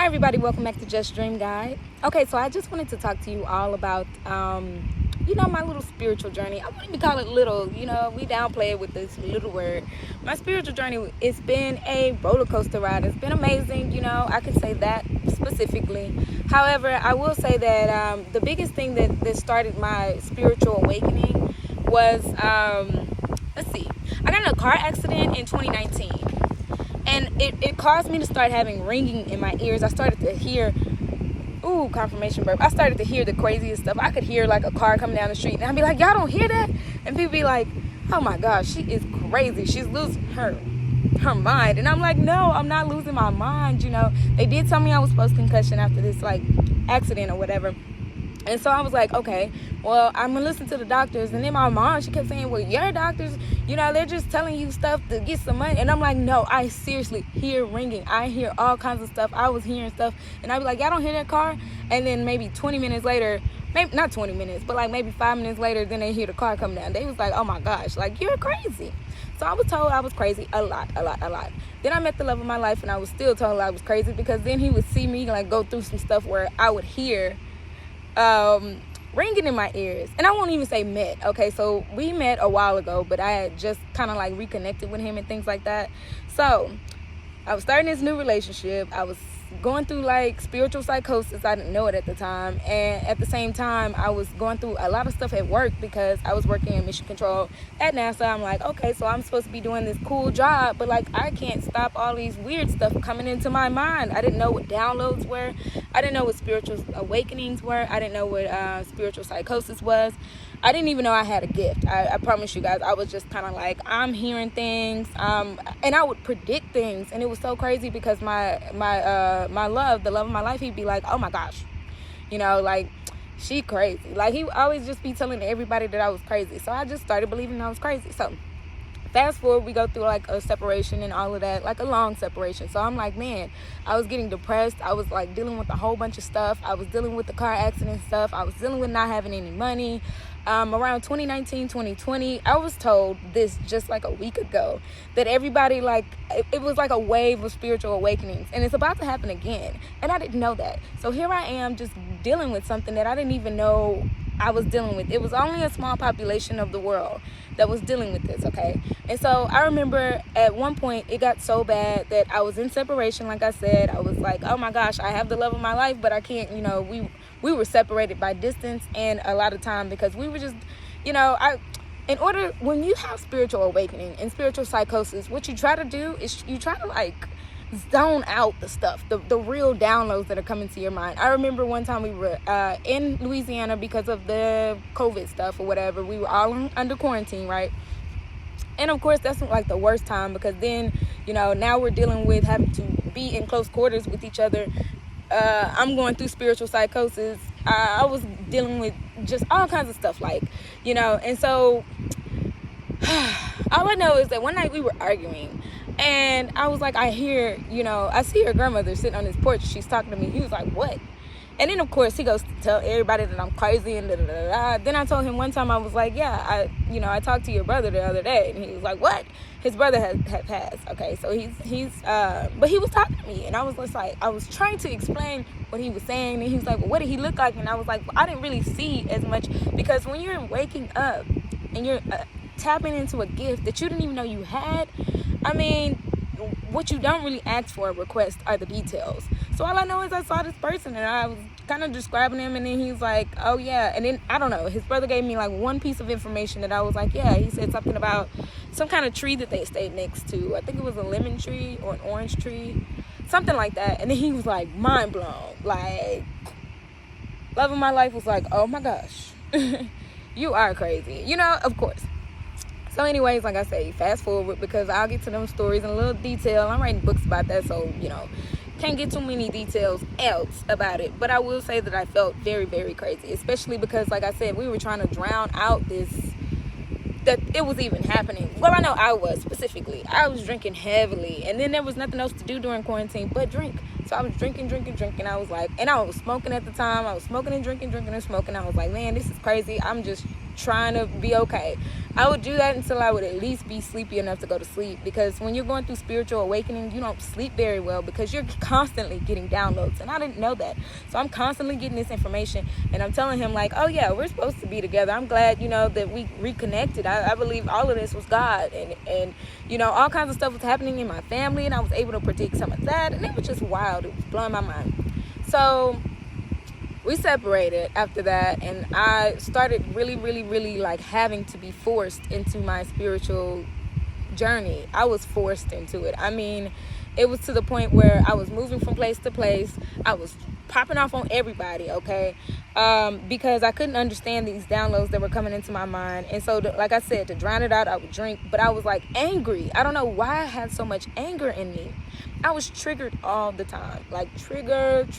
everybody, welcome back to Just Dream Guide. Okay, so I just wanted to talk to you all about my little spiritual journey. I wouldn't even call it little, we downplay it with this little word. My spiritual journey, it's been a roller coaster ride. It's been amazing, I could say that specifically. However, I will say that the biggest thing that started my spiritual awakening was, I got in a car accident in 2019. And it caused me to start having ringing in my ears. I started to hear, confirmation burp. I started to hear the craziest stuff. I could hear like a car coming down the street. And I'd be like, y'all don't hear that? And people be like, oh my gosh, she is crazy. She's losing her mind. And I'm like, no, I'm not losing my mind. They did tell me I was post-concussion after this like accident or whatever. And so I was like, okay, well, I'm going to listen to the doctors. And then my mom, she kept saying, well, your doctors, they're just telling you stuff to get some money. And I'm like, no, I seriously hear ringing. I hear all kinds of stuff. I was hearing stuff. And I'd be like, y'all don't hear that car? And then maybe 20 minutes later, maybe not 20 minutes, but like maybe 5 minutes later, then they hear the car come down. They was like, oh my gosh, like you're crazy. So I was told I was crazy a lot. Then I met the love of my life and I was still told I was crazy because then he would see me like go through some stuff where I would hear ringing in my ears. And I won't even say met. Okay, so we met a while ago, but I had just kind of like reconnected with him and things like that. So I was starting this new relationship. I was going through like spiritual psychosis. I didn't know it at the time. And at the same time, I was going through a lot of stuff at work because I was working in mission control at NASA. I'm like, okay, so I'm supposed to be doing this cool job, but like I can't stop all these weird stuff coming into my mind. I didn't know what downloads were. I didn't know what spiritual awakenings were. I didn't know what spiritual psychosis was. I didn't even know I had a gift. I promise you guys, I was just kind of like, I'm hearing things, and I would predict things, and it was so crazy because my love, the love of my life, he'd be like, oh my gosh, like, she crazy. Like, he would always just be telling everybody that I was crazy, so I just started believing I was crazy. So fast forward, we go through like a separation and all of that, like a long separation. So I'm like, man, I was getting depressed. I was like dealing with a whole bunch of stuff. I was dealing with the car accident stuff. I was dealing with not having any money. Around 2019, 2020, I was told this just like a week ago that everybody like, it was like a wave of spiritual awakenings and it's about to happen again. And I didn't know that. So here I am just dealing with something that I didn't even know I was dealing with. It was only a small population of the world that was dealing with this, okay? And so I remember at one point it got so bad that I was in separation. Like I said, I was like, oh my gosh, I have the love of my life, but I can't, we were separated by distance and a lot of time because we were just, when you have spiritual awakening and spiritual psychosis, what you try to do is you try to like zone out the stuff, the real downloads that are coming to your mind. I remember one time we were in Louisiana because of the COVID stuff or whatever. We were all under quarantine, right? And of course, that's like the worst time because then, now we're dealing with having to be in close quarters with each other. I'm going through spiritual psychosis. I was dealing with just all kinds of stuff and so all I know is that one night we were arguing and I was like, I see her grandmother sitting on this porch. She's talking to me. He was like, what? And then, of course, he goes to tell everybody that I'm crazy and da-da-da-da. Then I told him one time, I was like, yeah, I talked to your brother the other day. And he was like, what? His brother had passed. Okay, so but he was talking to me. And I was just like, I was trying to explain what he was saying. And he was like, well, what did he look like? And I was like, well, I didn't really see as much. Because when you're waking up and you're tapping into a gift that you didn't even know you had, what you don't really ask for or request are the details. So all I know is I saw this person and I was kind of describing him and then he's like, oh yeah. And then, I don't know, his brother gave me like one piece of information that I was like, yeah. He said something about some kind of tree that they stayed next to. I think it was a lemon tree or an orange tree, something like that. And then he was like, mind blown. Like, love of my life was like, oh my gosh, you are crazy. Of course. So anyways, like I say, fast forward because I'll get to them stories in a little detail. I'm writing books about that, so, can't get too many details else about it. But I will say that I felt very, very crazy, especially because, like I said, we were trying to drown out that it was even happening. Well, I know I was specifically. I was drinking heavily, and then there was nothing else to do during quarantine but drink. So I was drinking. I was like, and I was smoking at the time. I was smoking and drinking and smoking. I was like, man, this is crazy. I'm just trying to be okay. I would do that until I would at least be sleepy enough to go to sleep, because when you're going through spiritual awakening, you don't sleep very well because you're constantly getting downloads, and I didn't know that. So I'm constantly getting this information, and I'm telling him like, oh yeah, we're supposed to be together. I'm glad, that we reconnected. I believe all of this was God, and all kinds of stuff was happening in my family, and I was able to predict some of that, and it was just wild. It was blowing my mind. So we separated after that, and I started really, really, really like having to be forced into my spiritual journey. I was forced into it. I mean, it was to the point where I was moving from place to place. I was popping off on everybody, okay? Because I couldn't understand these downloads that were coming into my mind. And so, like I said, to drown it out, I would drink. But I was like angry. I don't know why I had so much anger in me. I was triggered all the time, like triggered.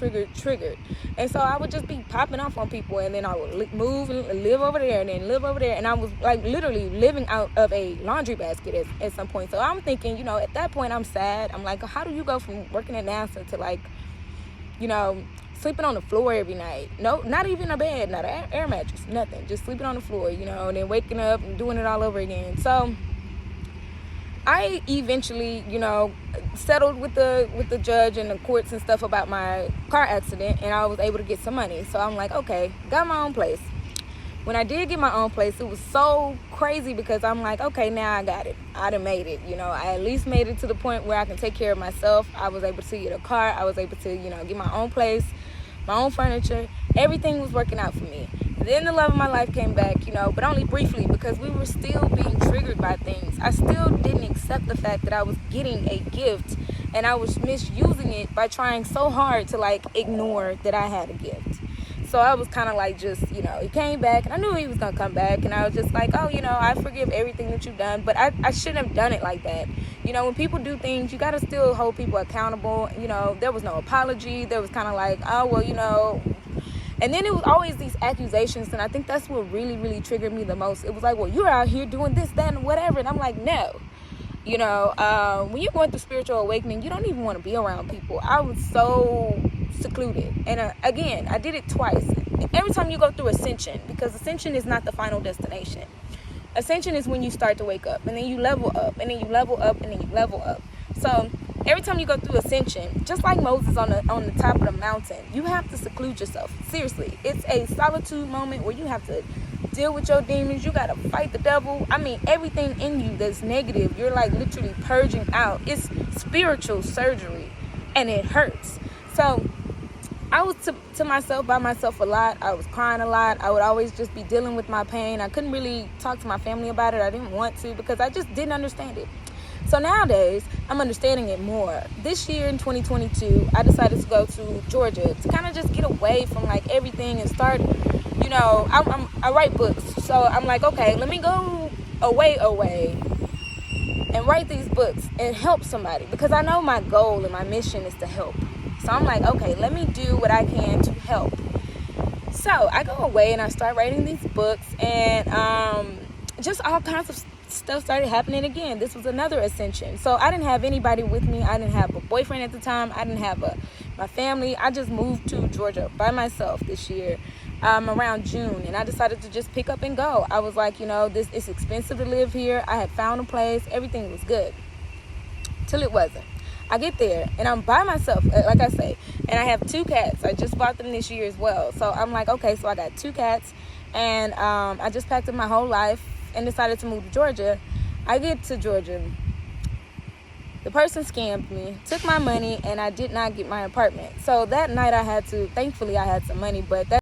And so I would just be popping off on people, and then I would move and live over there, and then live over there. And I was like literally living out of a laundry basket at some point. So I'm thinking, at that point I'm sad. I'm like, how do you go from working at NASA to like, sleeping on the floor every night? No, not even a bed, not an air mattress, nothing. Just sleeping on the floor, and then waking up and doing it all over again. So I eventually, settled with the judge and the courts and stuff about my car accident, and I was able to get some money. So I'm like, okay, got my own place. When I did get my own place, it was so crazy because I'm like, okay, now I got it. I done made it. I at least made it to the point where I can take care of myself. I was able to get a car. I was able to, get my own place, my own furniture. Everything was working out for me. Then the love of my life came back, but only briefly, because we were still being triggered by things. I still didn't accept the fact that I was getting a gift, and I was misusing it by trying so hard to like ignore that I had a gift. So I was kind of like just, he came back, and I knew he was going to come back, and I was just like, oh, I forgive everything that you've done, but I shouldn't have done it like that. When people do things, you got to still hold people accountable. There was no apology. There was kind of like, oh, well, and then it was always these accusations, and I think that's what really, really triggered me the most. It was like, well, you're out here doing this, that, and whatever, and I'm like, no. When you're going through spiritual awakening, you don't even want to be around people. I was so secluded, and again, I did it twice. Every time you go through ascension, because ascension is not the final destination. Ascension is when you start to wake up, and then you level up, and then you level up, and then you level up. So every time you go through ascension, just like Moses on the top of the mountain, you have to seclude yourself. Seriously, it's a solitude moment where you have to deal with your demons. You got to fight the devil. I mean, everything in you that's negative, you're like literally purging out. It's spiritual surgery, and it hurts. So I was to myself, by myself a lot. I was crying a lot. I would always just be dealing with my pain. I couldn't really talk to my family about it. I didn't want to, because I just didn't understand it. So nowadays, I'm understanding it more. This year in 2022, I decided to go to Georgia to kind of just get away from like everything and start, I write books. So I'm like, okay, let me go away and write these books and help somebody, because I know my goal and my mission is to help. So I'm like, okay, let me do what I can to help. So I go away and I start writing these books, and just all kinds of stuff started happening again. This was another ascension. So I didn't have anybody with me. I didn't have a boyfriend at the time. I didn't have my family. I just moved to Georgia by myself this year around June, and I decided to just pick up and go. I was like, it's expensive to live here. I had found a place. Everything was good till it wasn't. I get there and I'm by myself, like I say, and I have 2 cats. I just bought them this year as well. So I'm like, okay, so I got 2 cats, and I just packed up my whole life and decided to move to Georgia. I get to Georgia. The person scammed me, took my money, and I did not get my apartment. So that night thankfully I had some money, but that